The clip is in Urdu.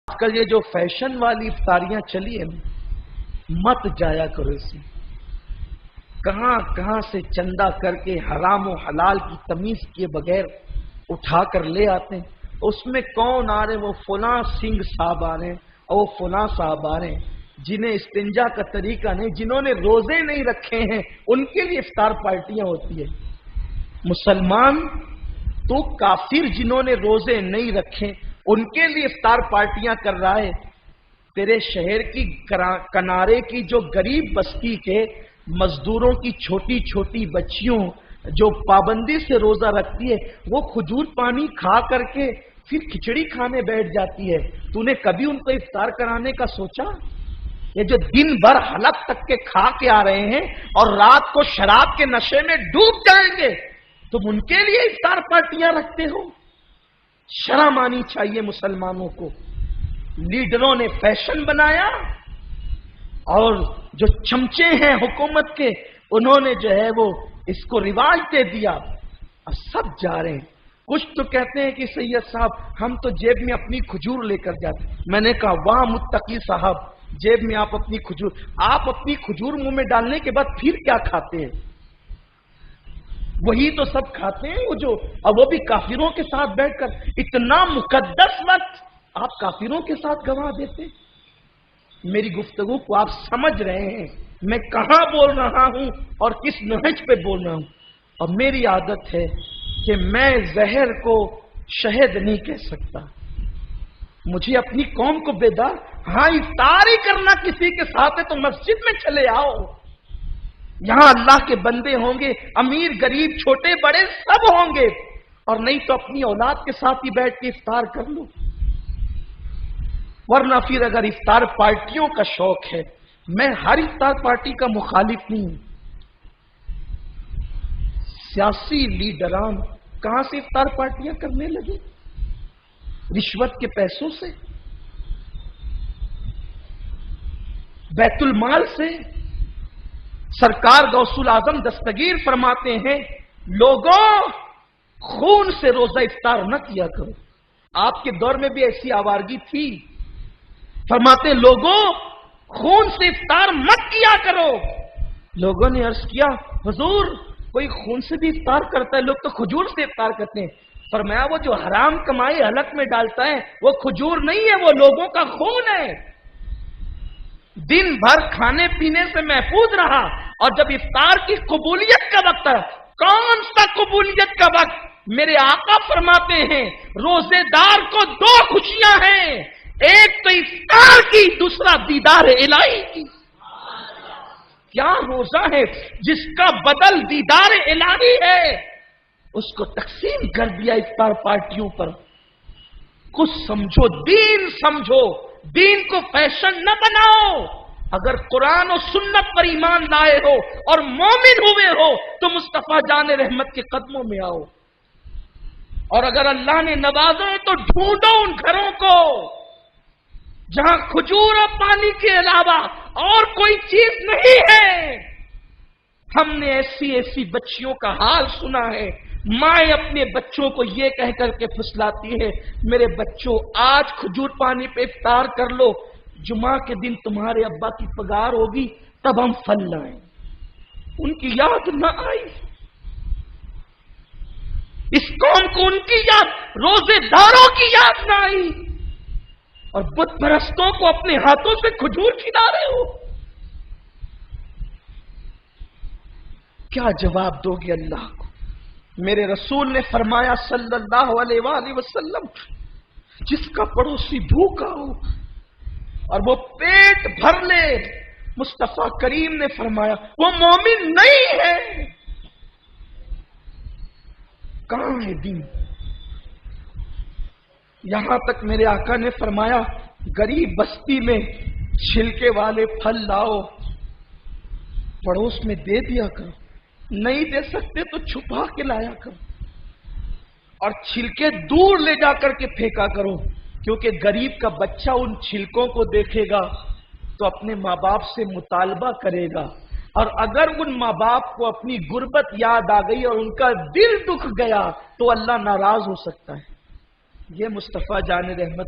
آج کل یہ جو فیشن والی افطاریاں چلی ہیں مت جایا کرو اس میں. کہاں کہاں سے چندہ کر کے حرام و حلال کی تمیز کیے بغیر اٹھا کر لے آتے ہیں. اس میں کون آ رہے ہیں؟ وہ فلاں سنگھ صاحب آ رہے ہیں اور وہ فلاں صاحب آ رہے ہیں جنہیں استنجا کا طریقہ نہیں، جنہوں نے روزے نہیں رکھے ہیں ان کے لیے افطار پارٹیاں ہوتی ہیں. مسلمان تو کافر جنہوں نے روزے نہیں رکھے ان کے لیے افطار پارٹیاں کر رہا ہے. تیرے شہر کی کنارے کی جو غریب بستی کے مزدوروں کی چھوٹی چھوٹی بچیوں جو پابندی سے روزہ رکھتی ہے وہ کھجور پانی کھا کر کے پھر کھچڑی کھانے بیٹھ جاتی ہے. تو نے کبھی ان کو افطار کرانے کا سوچا؟ یہ جو دن بھر حلق تک کے کھا کے آ رہے ہیں اور رات کو شراب کے نشے میں ڈوب جائیں گے، تم ان کے لیے افطار پارٹیاں رکھتے ہو؟ شرم آنی چاہیے مسلمانوں کو. لیڈروں نے فیشن بنایا اور جو چمچے ہیں حکومت کے انہوں نے جو ہے وہ اس کو رواج دے دیا. اب سب جا رہے ہیں. کچھ تو کہتے ہیں کہ سید صاحب ہم تو جیب میں اپنی کھجور لے کر جاتے. میں نے کہا واہ متقی صاحب، جیب میں آپ اپنی کھجور، آپ اپنی کھجور منہ میں ڈالنے کے بعد پھر کیا کھاتے ہیں؟ وہی تو سب کھاتے ہیں اور وہ بھی کافروں کے ساتھ بیٹھ کر. اتنا مقدس وقت آپ کافروں کے ساتھ گنوا دیتے. میری گفتگو کو آپ سمجھ رہے ہیں میں کہاں بول رہا ہوں اور کس نہج پہ بول رہا ہوں. اور میری عادت ہے کہ میں زہر کو شہد نہیں کہہ سکتا. مجھے اپنی قوم کو بیدار، ہاں افطار ہی کرنا کسی کے ساتھ ہے تو مسجد میں چلے آؤ. یہاں اللہ کے بندے ہوں گے، امیر غریب چھوٹے بڑے سب ہوں گے. اور نہیں تو اپنی اولاد کے ساتھ ہی بیٹھ کے افطار کر لو. ورنہ پھر اگر افطار پارٹیوں کا شوق ہے، میں ہر افطار پارٹی کا مخالف نہیں ہوں. سیاسی لیڈران کہاں سے افطار پارٹیاں کرنے لگے؟ رشوت کے پیسوں سے، بیت المال سے. سرکار غوث الاعظم دستگیر فرماتے ہیں لوگوں خون سے روزہ افطار نہ کیا کرو. آپ کے دور میں بھی ایسی آوارگی تھی. فرماتے لوگوں خون سے افطار مت کیا کرو. لوگوں نے عرض کیا حضور کوئی خون سے بھی افطار کرتا ہے؟ لوگ تو کھجور سے افطار کرتے ہیں. فرمایا وہ جو حرام کمائی حلق میں ڈالتا ہے وہ کھجور نہیں ہے، وہ لوگوں کا خون ہے. دن بھر کھانے پینے سے محفوظ رہا اور جب افطار کی قبولیت کا وقت ہے، کون سا قبولیت کا وقت؟ میرے آقا فرماتے ہیں روزے دار کو دو خوشیاں ہیں، ایک تو افطار کی، دوسرا دیدار الہی کی. کیا روزہ ہے جس کا بدل دیدار الہی ہے، اس کو تقسیم کر دیا افطار پارٹیوں پر. کچھ سمجھو، دین سمجھو، دین کو فیشن نہ بناؤ. اگر قرآن و سنت پر ایمان لائے ہو اور مومن ہوئے ہو تو مصطفیٰ جان رحمت کے قدموں میں آؤ. اور اگر اللہ نے نوازا تو ڈھونڈو ان گھروں کو جہاں کھجور اور پانی کے علاوہ اور کوئی چیز نہیں ہے. ہم نے ایسی ایسی بچیوں کا حال سنا ہے، مائیں اپنے بچوں کو یہ کہہ کر کے پھسلاتی ہے میرے بچوں آج کھجور پانی پہ افطار کر لو، جمعہ کے دن تمہارے ابا کی پگار ہوگی تب ہم پھل لائیں. ان کی یاد نہ آئی. اس قوم کو ان کی یاد، روزے داروں کی یاد نہ آئی، اور بت پرستوں کو اپنے ہاتھوں سے کھجور کھلا رہے ہو. کیا جواب دو گے اللہ کو؟ میرے رسول نے فرمایا صلی اللہ علیہ وآلہ وسلم جس کا پڑوسی بھوکا ہو اور وہ پیٹ بھر لے، مصطفیٰ کریم نے فرمایا وہ مومن نہیں ہے. کہاں ہے دین؟ یہاں تک میرے آقا نے فرمایا غریب بستی میں چھلکے والے پھل لاؤ، پڑوس میں دے دیا کرو. نہیں دے سکتے تو چھپا کے لایا کرو اور چھلکے دور لے جا کر کے پھینکا کرو، کیونکہ غریب کا بچہ ان چھلکوں کو دیکھے گا تو اپنے ماں باپ سے مطالبہ کرے گا، اور اگر ان ماں باپ کو اپنی غربت یاد آ گئی اور ان کا دل دکھ گیا تو اللہ ناراض ہو سکتا ہے. یہ مصطفیٰ جان رحمت